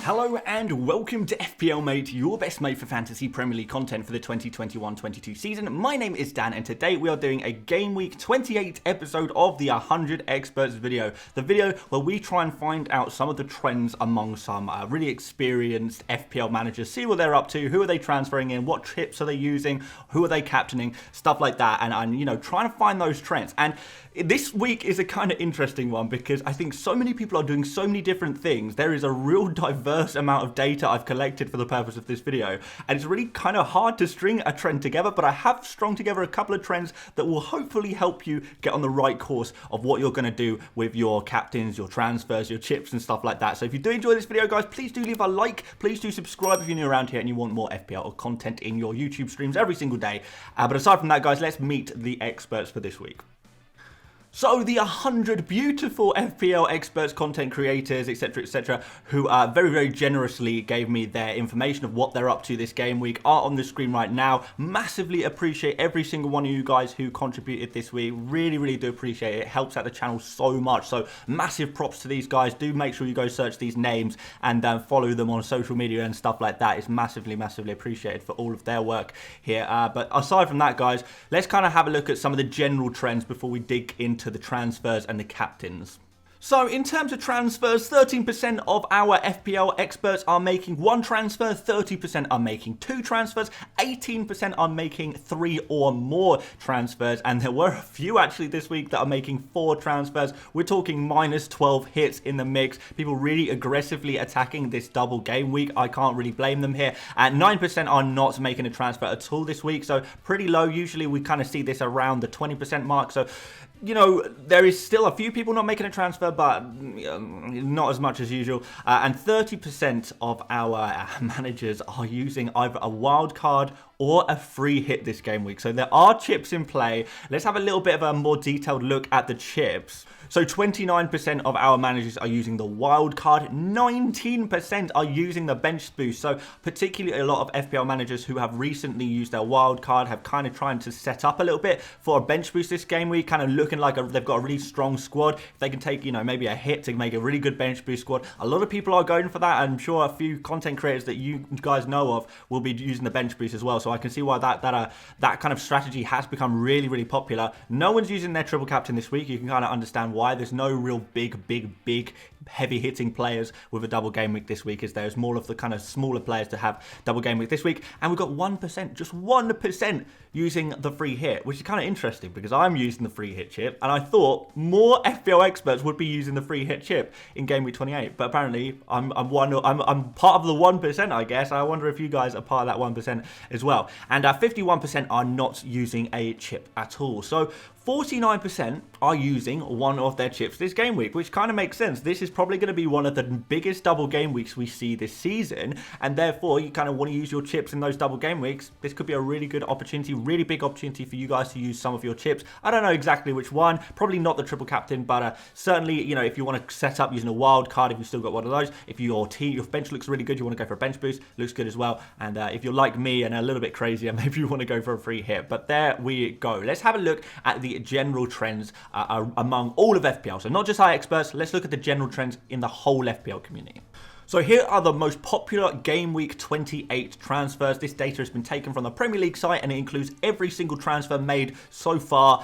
Hello and welcome to FPL Mate, your best mate for fantasy Premier League content for the 2021-22 season. My name is Dan and today we are doing a Gameweek 28 episode of the 100 Experts video. The video where we try and find out some of the trends among some really experienced FPL managers, see what they're up to, who are they transferring in, what chips are they using, who are they captaining, stuff like that, and you know, trying to find those trends. And this week is a kind of interesting one because I think so many people are doing so many different things. There is a real diverse amount of data I've collected for the purpose of this video, and it's really kind of hard to string a trend together, but I have strung together a couple of trends that will hopefully help you get on the right course of what you're going to do with your captains, your transfers, your chips and stuff like that. So if you do enjoy this video, guys, please do leave a like, please do subscribe if you're new around here and you want more FPL content in your YouTube streams every single day. But aside from that, guys, let's meet the experts for this week. So the 100 beautiful FPL experts, content creators, etc., who very, very generously gave me their information of what they're up to this game week are on the screen right now. Massively appreciate every single one of you guys who contributed this week. Really, really do appreciate it. It helps out the channel so much. So massive props to these guys. Do make sure you go search these names and follow them on social media and stuff like that. It's massively, massively appreciated for all of their work here. But aside from that, guys, let's kind of have a look at some of the general trends before we dig into the transfers and the captains. So in terms of transfers, 13% of our FPL experts are making one transfer, 30% are making two transfers, 18% are making 3 or more transfers, and there were a few actually this week that are making 4 transfers. We're talking minus 12 hits in the mix. People really aggressively attacking this double game week. I can't really blame them here. And 9% are not making a transfer at all this week, so pretty low. Usually we kind of see this around the 20% mark, so you know, there is still a few people not making a transfer, but not as much as usual. And 30% of our managers are using either a wild card or a free hit this game week. So there are chips in play. Let's have a little bit of a more detailed look at the chips. So 29% of our managers are using the wild card, 19% are using the bench boost. So particularly a lot of FPL managers who have recently used their wild card have kind of trying to set up a little bit for a bench boost this game week, kind of looking like they've got a really strong squad. If they can take, you know, maybe a hit to make a really good bench boost squad. A lot of people are going for that. I'm sure a few content creators that you guys know of will be using the bench boost as well. So I can see why that kind of strategy has become really, really popular. No one's using their triple captain this week. You can kind of understand why. There's no real big heavy hitting players with a double game week this week, as there's more of the kind of smaller players to have double game week this week. And we've got 1%, just 1% using the free hit, which is kind of interesting because I'm using the free hit chip and I thought more FPL experts would be using the free hit chip in game week 28, but apparently I'm part of the 1%, I guess. I wonder if you guys are part of that 1% as well. And 51% are not using a chip at all. So 49% are using one of their chips this game week, which kind of makes sense. This is probably going to be one of the biggest double game weeks we see this season, and therefore you kind of want to use your chips in those double game weeks. This could be a really good opportunity, really big opportunity for you guys to use some of your chips. I don't know exactly which one, probably not the triple captain, but certainly, you know, if you want to set up using a wild card, if you've still got one of those, if your bench looks really good, you want to go for a bench boost, looks good as well. And if you're like me and a little bit crazier, maybe you want to go for a free hit. But there we go. Let's have a look at the general trends among all of FPL. So not just our experts, let's look at the general trends in the whole FPL community. So here are the most popular Game Week 28 transfers. This data has been taken from the Premier League site and it includes every single transfer made so far,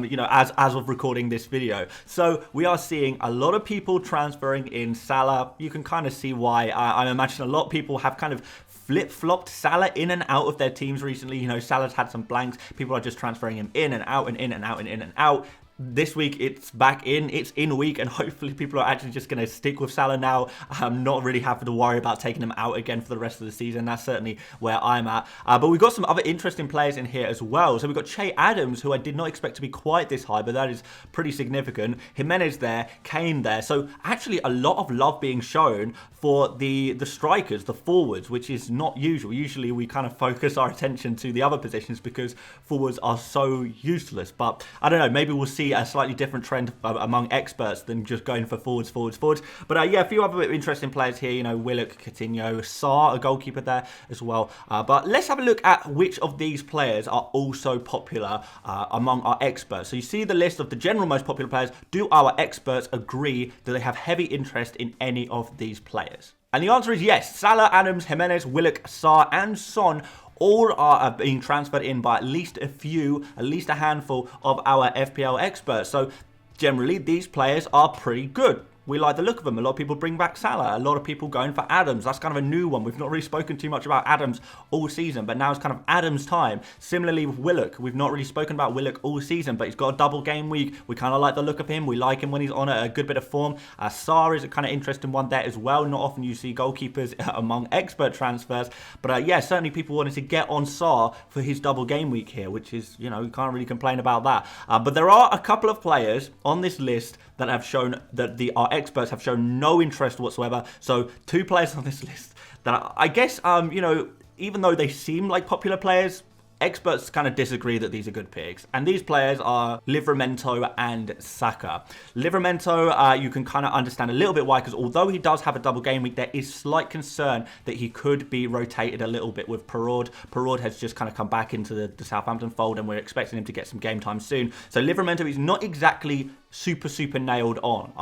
you know, as of recording this video. So we are seeing a lot of people transferring in Salah. You can kind of see why. I imagine a lot of people have kind of flip-flopped Salah in and out of their teams recently. You know, Salah's had some blanks. People are just transferring him in and out and in and out and in and out. This week it's back in, it's in week, and hopefully people are actually just going to stick with Salah now. I'm not really having to worry about taking him out again for the rest of the season. That's certainly where I'm at. But we've got some other interesting players in here as well. So we've got Che Adams, who I did not expect to be quite this high, but that is pretty significant. Jimenez there, Kane there. So actually a lot of love being shown for the strikers, the forwards, which is not usual. Usually we kind of focus our attention to the other positions because forwards are so useless. But I don't know, maybe we'll see see a slightly different trend among experts than just going for forwards. But yeah, a few other interesting players here, you know, Willock, Coutinho, Sarr, a goalkeeper there as well. But let's have a look at which of these players are also popular among our experts. So you see the list of the general most popular players. Do our experts agree that they have heavy interest in any of these players? And the answer is yes. Salah, Adams, Jimenez, Willock, Sarr, and Son all are being transferred in by at least a handful of our FPL experts. So generally, these players are pretty good. We like the look of them. A lot of people bring back Salah. A lot of people going for Adams. That's kind of a new one. We've not really spoken too much about Adams all season, but now it's kind of Adams time. Similarly with Willock. We've not really spoken about Willock all season, but he's got a double game week. We kind of like the look of him. We like him when he's on a good bit of form. Sarr is a kind of interesting one there as well. Not often you see goalkeepers among expert transfers, but yeah, certainly people wanted to get on Sarr for his double game week here, which is, you know, you can't really complain about that. But there are a couple of players on this list that have shown that our experts have shown no interest whatsoever. So 2 players on this list that I guess, you know, even though they seem like popular players, experts kind of disagree that these are good picks. And these players are Livramento and Saka. Livramento, you can kind of understand a little bit why, because although he does have a double game week, there is slight concern that he could be rotated a little bit with Perraud. Perraud has just kind of come back into the Southampton fold, and we're expecting him to get some game time soon. So Livramento is not exactly super nailed on.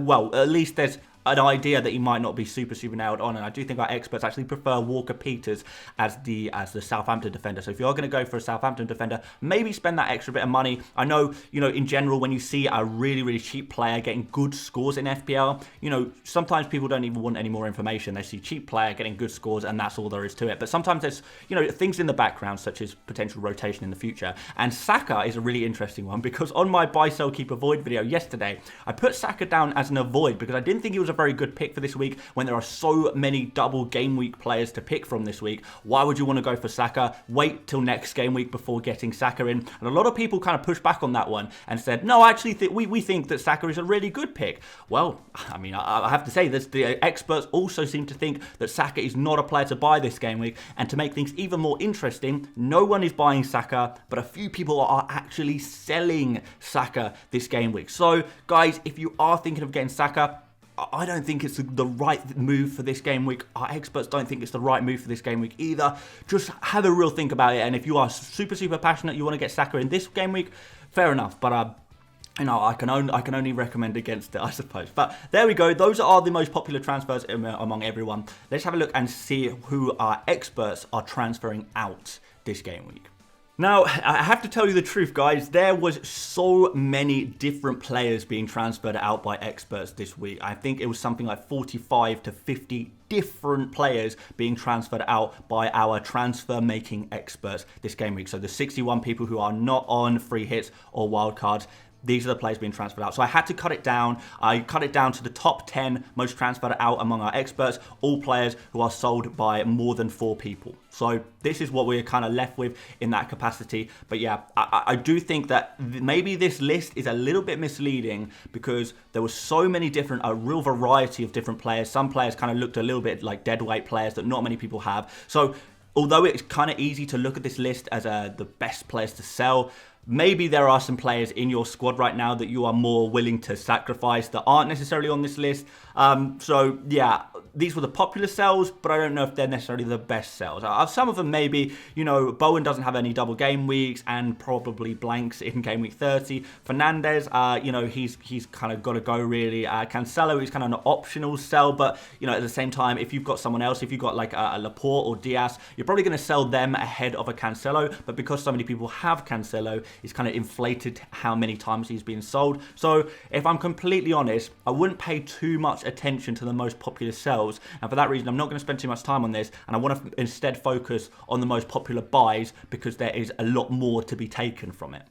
Well, at least there's an idea that he might not be super nailed on, and I do think our experts actually prefer Walker Peters as the Southampton defender. So if you're going to go for a Southampton defender, maybe spend that extra bit of money. I know, you know, in general, when you see a really cheap player getting good scores in FPL, you know, sometimes people don't even want any more information. They see cheap player getting good scores, and that's all there is to it. But sometimes there's, you know, things in the background, such as potential rotation in the future. And Saka is a really interesting one, because on my buy, sell, keep, avoid video yesterday, I put Saka down as an avoid because I didn't think he was a very good pick for this week when there are so many double game week players to pick from this week. Why would you want to go for Saka? Wait till next game week before getting Saka in. And a lot of people kind of pushed back on that one and said, no, actually we think that Saka is a really good pick. Well, I mean, I have to say this, the experts also seem to think that Saka is not a player to buy this game week. And to make things even more interesting, no one is buying Saka, but a few people are actually selling Saka this game week. So guys, if you are thinking of getting Saka, I don't think it's the right move for this game week. Our experts don't think it's the right move for this game week either. Just have a real think about it. And if you are super passionate, you want to get Saka in this game week, fair enough. But you know, I can only recommend against it, I suppose. But there we go. Those are the most popular transfers among everyone. Let's have a look and see who our experts are transferring out this game week. Now, I have to tell you the truth, guys. There was so many different players being transferred out by experts this week. I think it was something like 45 to 50 different players being transferred out by our transfer-making experts this game week. So the 61 people who are not on free hits or wildcards, these are the players being transferred out. So I had to cut it down. I cut it down to the top 10 most transferred out among our experts, all players who are sold by more than 4 people. So this is what we're kind of left with in that capacity. But yeah, I do think that maybe this list is a little bit misleading because there was so many different, a real variety of different players. Some players kind of looked a little bit like deadweight players that not many people have. So although it's kind of easy to look at this list as the best players to sell, maybe there are some players in your squad right now that you are more willing to sacrifice that aren't necessarily on this list. So yeah, these were the popular sells, but I don't know if they're necessarily the best sells. Some of them maybe, you know, Bowen doesn't have any double game weeks and probably blanks in game week 30. Fernandez, you know, he's kind of got to go really. Cancelo is kind of an optional sell, but you know, at the same time, if you've got someone else, if you've got like a Laporte or Diaz, you're probably going to sell them ahead of a Cancelo. But because so many people have Cancelo, it's kind of inflated how many times he's been sold. So if I'm completely honest, I wouldn't pay too much attention to the most popular sells, and for that reason I'm not going to spend too much time on this, and I want to instead focus on the most popular buys because there is a lot more to be taken from it.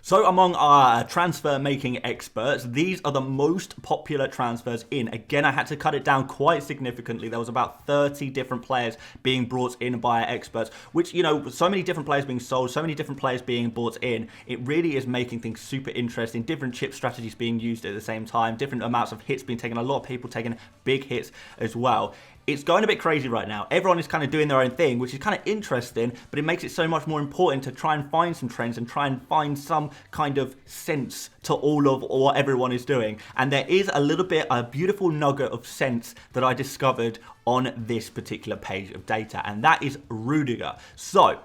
So among our transfer making experts, these are the most popular transfers in. Again, I had to cut it down quite significantly. There was about 30 different players being brought in by our experts, which, you know, so many different players being sold, so many different players being brought in. It really is making things super interesting. Different chip strategies being used at the same time, different amounts of hits being taken, a lot of people taking big hits as well. it's going a bit crazy right now. Everyone is kind of doing their own thing, which is kind of interesting, but it makes it so much more important to try and find some trends and try and find some kind of sense to all of what everyone is doing. And there is a beautiful nugget of sense that I discovered on this particular page of data, and that is Rudiger. So,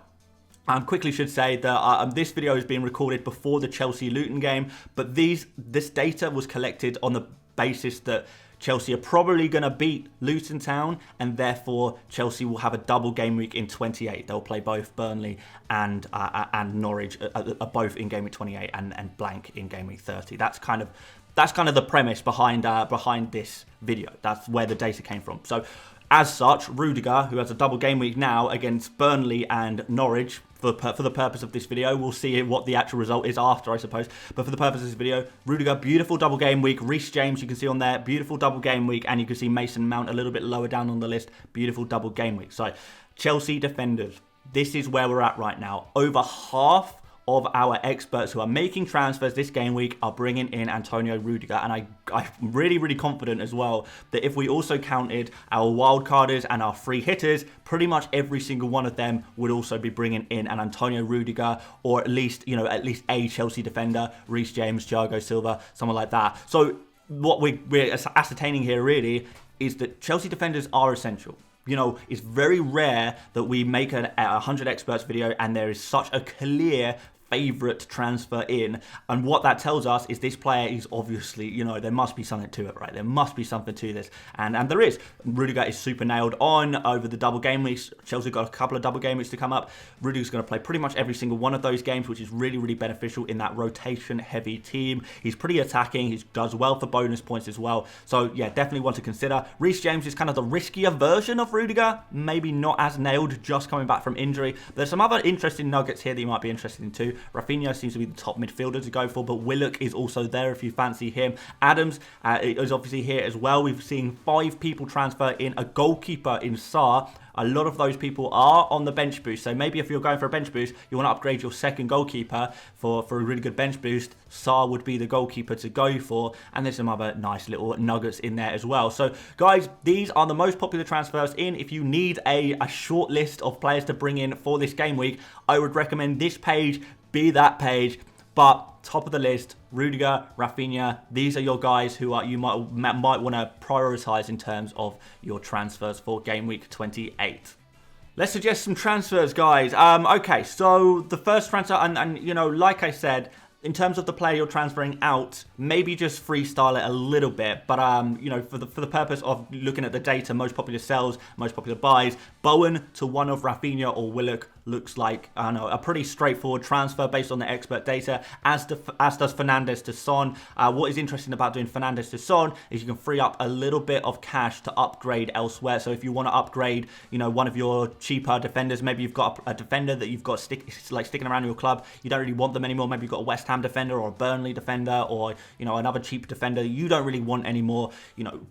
I quickly should say that this video is being recorded before the Chelsea-Luton game, but this data was collected on the basis that Chelsea are probably going to beat Luton Town, and therefore Chelsea will have a double game week in 28. They'll play both Burnley and Norwich, both in game week 28 and blank in game week 30. That's kind of the premise behind this video. That's where the data came from. So, as such, Rudiger, who has a double game week now against Burnley and Norwich, for the purpose of this video, we'll see what the actual result is after, I suppose. But for the purpose of this video, Rudiger, beautiful double game week. Reece James, you can see on there, beautiful double game week. And you can see Mason Mount a little bit lower down on the list, beautiful double game week. So, Chelsea defenders, this is where we're at right now. Over half of our experts who are making transfers this game week are bringing in Antonio Rudiger, and I'm really confident as well that if we also counted our wildcarders and our free hitters, pretty much every single one of them would also be bringing in an Antonio Rudiger, or at least a Chelsea defender, Reece James, Thiago Silva, someone like that. So what we're ascertaining here really is that Chelsea defenders are essential. It's very rare that we make a 100 experts video and there is such a clear favourite transfer in, and what that tells us is this player is obviously, there must be something to it, right? There must be something to this, and there is. Rudiger is super nailed on over the double game weeks. Chelsea got a couple of double game weeks to come up. Rudiger's going to play pretty much every single one of those games, which is really beneficial in that rotation heavy team. He's pretty attacking. He does well for bonus points as well. So yeah, definitely one to consider. Reece James is kind of the riskier version of Rudiger, maybe not as nailed, just coming back from injury. But there's some other interesting nuggets here that you might be interested in too. Rafinha seems to be the top midfielder to go for, but Willock is also there if you fancy him. Adams is obviously here as well. We've seen 5 people transfer in, a goalkeeper in Sarr. A lot of those people are on the bench boost. So maybe if you're going for a bench boost, you want to upgrade your second goalkeeper for a really good bench boost. Sarr would be the goalkeeper to go for. And there's some other nice little nuggets in there as well. So guys, these are the most popular transfers in. If you need a short list of players to bring in for this game week, I would recommend this page be that page. But top of the list, Rudiger, Rafinha, these are your guys who you might want to prioritise in terms of your transfers for game week 28. Let's suggest some transfers, guys. Okay, so the first transfer, and like I said, in terms of the player you're transferring out, maybe just freestyle it a little bit. But, for the purpose of looking at the data, most popular sells, most popular buys, Bowen to one of Rafinha or Willock looks like, a pretty straightforward transfer based on the expert data, as does Fernandes to Son. What is interesting about doing Fernandes to Son is you can free up a little bit of cash to upgrade elsewhere. So if you want to upgrade, one of your cheaper defenders, maybe you've got a defender that you've got sticking around your club, you don't really want them anymore. Maybe you've got a West Ham defender or a Burnley defender, or another cheap defender you don't really want anymore.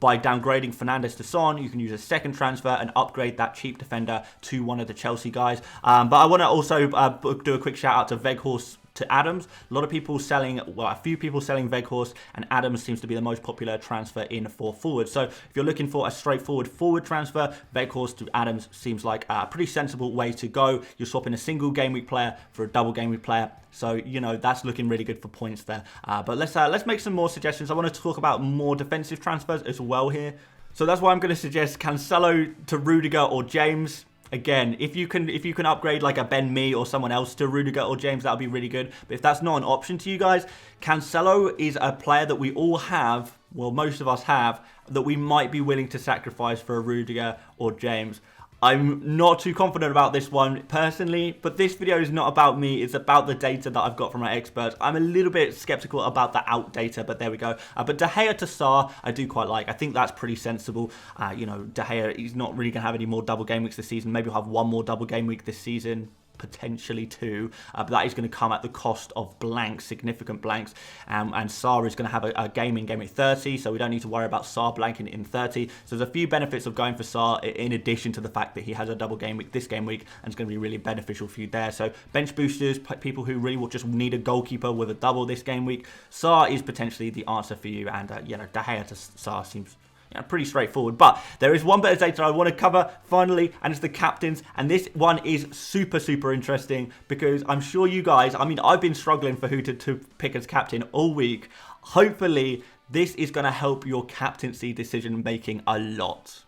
By downgrading Fernandes to Son, you can use a second transfer and upgrade that cheap defender to one of the Chelsea guys. But I want to also do a quick shout out to Weghorst to Adams. A lot of people selling, a few people selling Weghorst, and Adams seems to be the most popular transfer in for forward. So if you're looking for a straightforward forward transfer, Weghorst to Adams seems like a pretty sensible way to go. You're swapping a single game week player for a double game week player. So, that's looking really good for points there. But let's make some more suggestions. I want to talk about more defensive transfers as well here. So that's why I'm going to suggest Cancelo to Rudiger or James. Again, if you can upgrade like a Ben Mee or someone else to Rudiger or James, that would be really good. But if that's not an option to you guys, Cancelo is a player that we all have, well, most of us have, that we might be willing to sacrifice for a Rudiger or James. I'm not too confident about this one personally, but this video is not about me. It's about the data that I've got from my experts. I'm a little bit skeptical about the out data, but there we go. But De Gea to Sarr, I do quite like. I think that's pretty sensible. De Gea, he's not really going to have any more double game weeks this season. Maybe he'll have one more double game week this season, potentially 2, but that is going to come at the cost of blanks, significant blanks, and Sarr is going to have a game in game week 30, so we don't need to worry about Sarr blanking in 30. So there's a few benefits of going for Sarr, in addition to the fact that he has a double game week this game week, and it's going to be really beneficial for you there. So bench boosters, people who really will just need a goalkeeper with a double this game week, Sarr is potentially the answer for you, and De Gea to Sarr pretty straightforward. But there is one bit of data I want to cover finally, and it's the captains. And this one is super, super interesting because I'm sure you guys, I mean, I've been struggling for who to pick as captain all week. Hopefully, this is going to help your captaincy decision making a lot.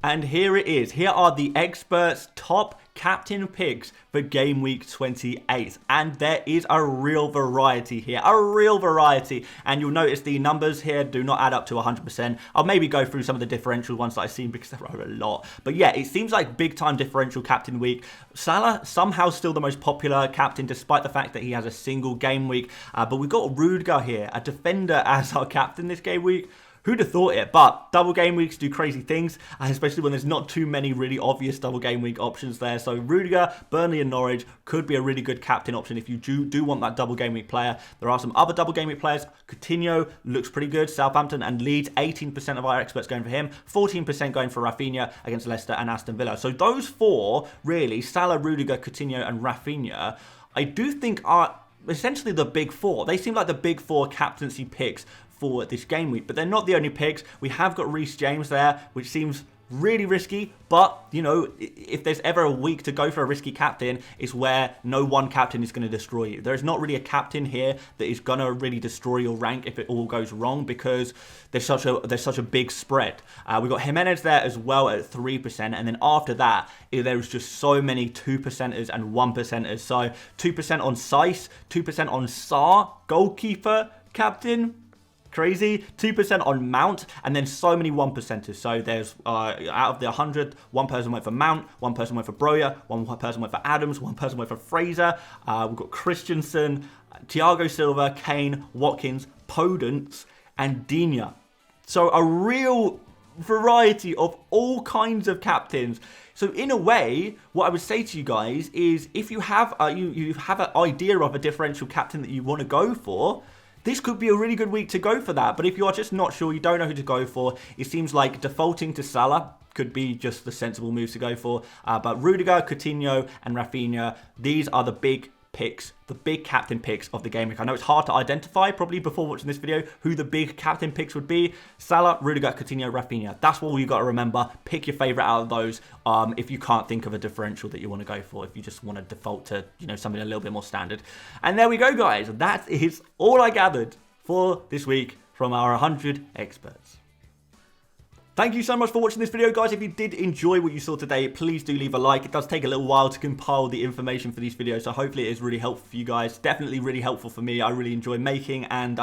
And here it is. Here are the experts' top captain picks for game week 28. And there is a real variety here. A real variety. And you'll notice the numbers here do not add up to 100%. I'll maybe go through some of the differential ones that I've seen because there are a lot. But yeah, it seems like big time differential captain week. Salah somehow still the most popular captain despite the fact that he has a single game week. But we've got Rudiger here, a defender as our captain this game week. Who'd have thought it? But double game weeks do crazy things, especially when there's not too many really obvious double game week options there. So Rudiger, Burnley and Norwich could be a really good captain option if you do want that double game week player. There are some other double game week players. Coutinho looks pretty good. Southampton and Leeds, 18% of our experts going for him. 14% going for Rafinha against Leicester and Aston Villa. So those four, really, Salah, Rudiger, Coutinho and Rafinha, I do think are essentially the big four. They seem like the big four captaincy picks for this game week, but they're not the only picks. We have got Reece James there, which seems really risky, but you know, if there's ever a week to go for a risky captain, it's where no one captain is going to destroy you. There's not really a captain here that is going to really destroy your rank if it all goes wrong because there's such a big spread. We've got Jimenez there as well at 3%, and then after that there's just so many 2%ers and 1%ers. So 2% on Saiss, 2% on Sarr, goalkeeper captain. Crazy. 2% on Mount, and then so many 1%ers. So there's out of the 100, one person went for Mount, one person went for Broja, one person went for Adams, one person went for Fraser. We've got Christensen, Thiago Silva, Kane, Watkins, Podence, and Digne. So a real variety of all kinds of captains. So in a way, what I would say to you guys is, if you have you have an idea of a differential captain that you want to go for, this could be a really good week to go for that. But if you are just not sure, you don't know who to go for, it seems like defaulting to Salah could be just the sensible moves to go for. But Rudiger, Coutinho, and Rafinha, these are the big picks, the big captain picks of the game week. I know it's hard to identify, probably before watching this video, who the big captain picks would be. Salah, Rudiger, Coutinho, Rafinha. That's all you got to remember. Pick your favourite out of those if you can't think of a differential that you want to go for, if you just want to default to, you know, something a little bit more standard. And there we go, guys. That is all I gathered for this week from our 100 experts. Thank you so much for watching this video, guys. If you did enjoy what you saw today, please do leave a like. It does take a little while to compile the information for these videos, so hopefully it is really helpful for you guys. Definitely really helpful for me. I really enjoy making, and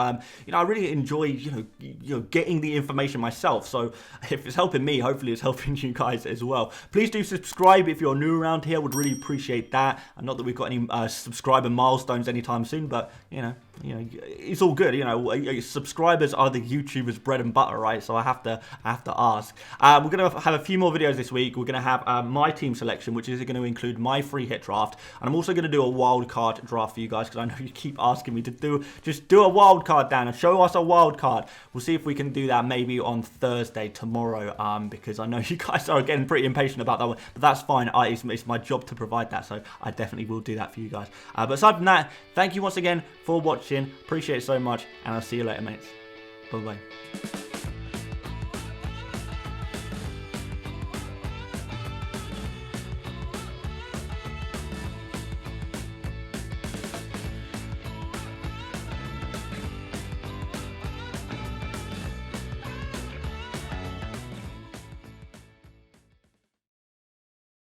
you know, I really enjoy you know getting the information myself. So if it's helping me, hopefully it's helping you guys as well. Please do subscribe if you're new around here. Would really appreciate that. And not that we've got any subscriber milestones anytime soon, but you know, it's all good. You know, subscribers are the YouTubers' bread and butter, right? So I have to ask. We're going to have a few more videos this week. We're going to have my team selection, which is going to include my free hit draft, and I'm also going to do a wild card draft for you guys because I know you keep asking me to do a wild card, Dan, and show us a wild card. We'll see if we can do that maybe on Thursday, tomorrow, because I know you guys are getting pretty impatient about that one, but that's fine. It's my job to provide that, so I definitely will do that for you guys. But aside from that, thank you once again for watching. Appreciate it so much, and I'll see you later, mates. Bye bye.